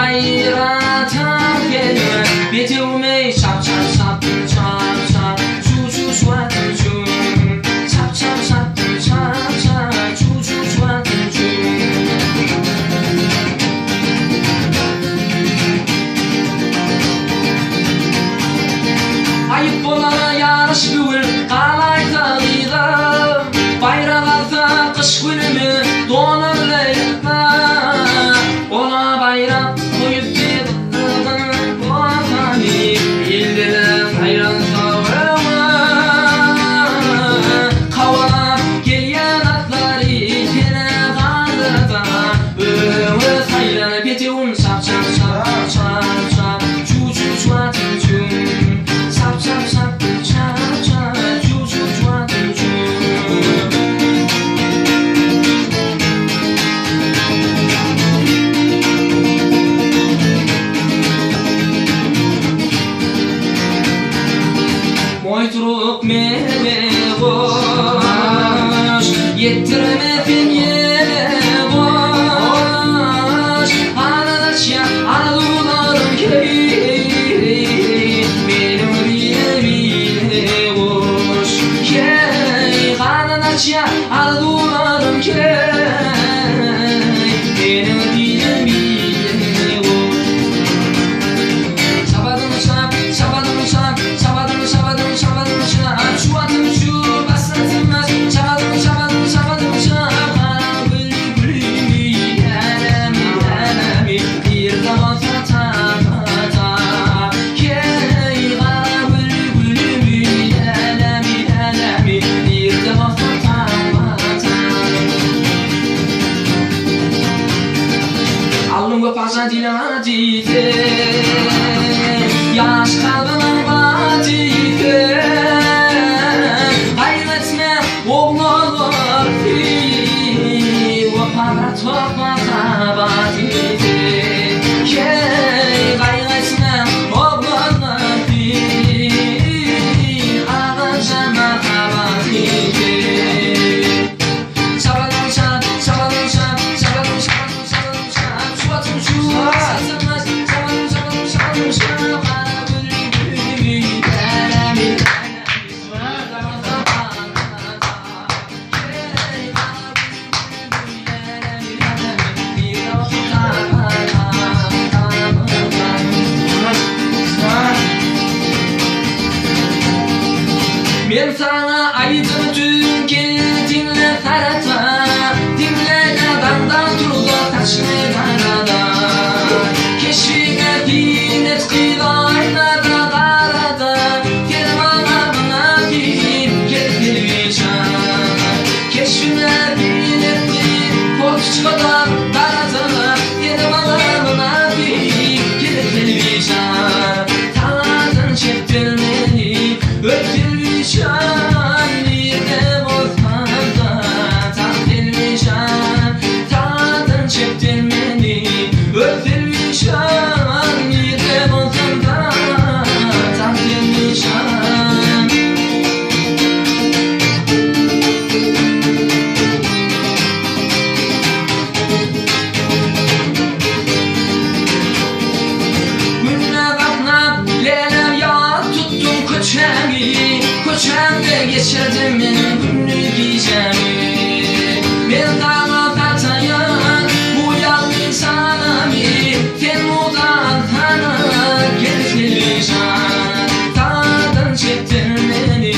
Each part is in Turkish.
bayratan gelme Betevme şap şap şap şap şap Çu çu şuatın çu Şap şap şap şap şap Çu çu şuatın çu Ayıp bolana yarış güvül Kalayta gıydam Bayrak alta kış günümü Donar leylakta Ona bayrak koyup dedikten Vatani Bildiler hayran savrama Kavalap gelyen atlar ikine kardırda Öğüt hayran betevun şap şap şap şap şap Çu çu şuatın çu Şap şap şap şap şap Çu çu şuatın çu Moyturuk mene boş Yettiremedim yere boş Anadaşya aradularım key Benim bile bile boş Key Anadaşya aradularım key Benim bile bile boş Şabadım şap, şabadım şap, şabadım şabadım şabadım şap Şu atım şu baslatılmaz Şabadım şabadım şabadım şap Gülü gülü elemi elemi Bir zaman fata fata Key gülü gülü elemi elemi Bir zaman fata fata Alnım ve paşa dilamacite Yaş kalbinin vazife Kaybetme oğlanlar fi Ve para topmasa vazife Kaybetme oğlanlar fi Ağacama vazife Şabadım şap, şabadım şap, şabadım şabadım şabadım şap Şu atım şu satılmaz Şabadım şabadım şabadım şap Ben sana aydım tüm gel dinle tarata Dinle adamdan turda taşını karada Keşfine binet kıyla aynada karada Gel bana bana bir gel televizyon Keşfine binet kıyla korkçudan karada Gel bana bir gel televizyon Taladın çektirmeni öptün Şan yine bozmanda Tahtilmişan Tadın çektin beni Öptürmüşan yine bozmanda Tahtilmişan Günle kapnap lelem ya tuttum köçemi Köçemde geçirdim benim günlük gecemi Ben dağla tatayan bu yalnız sanami Temudan sana getireceğim Tadın çektin beni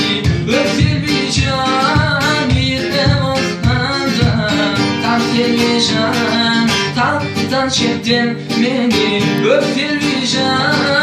öptür bir can Bir de bozmanda tahtileceğim Tadın çektin beni öptür bir can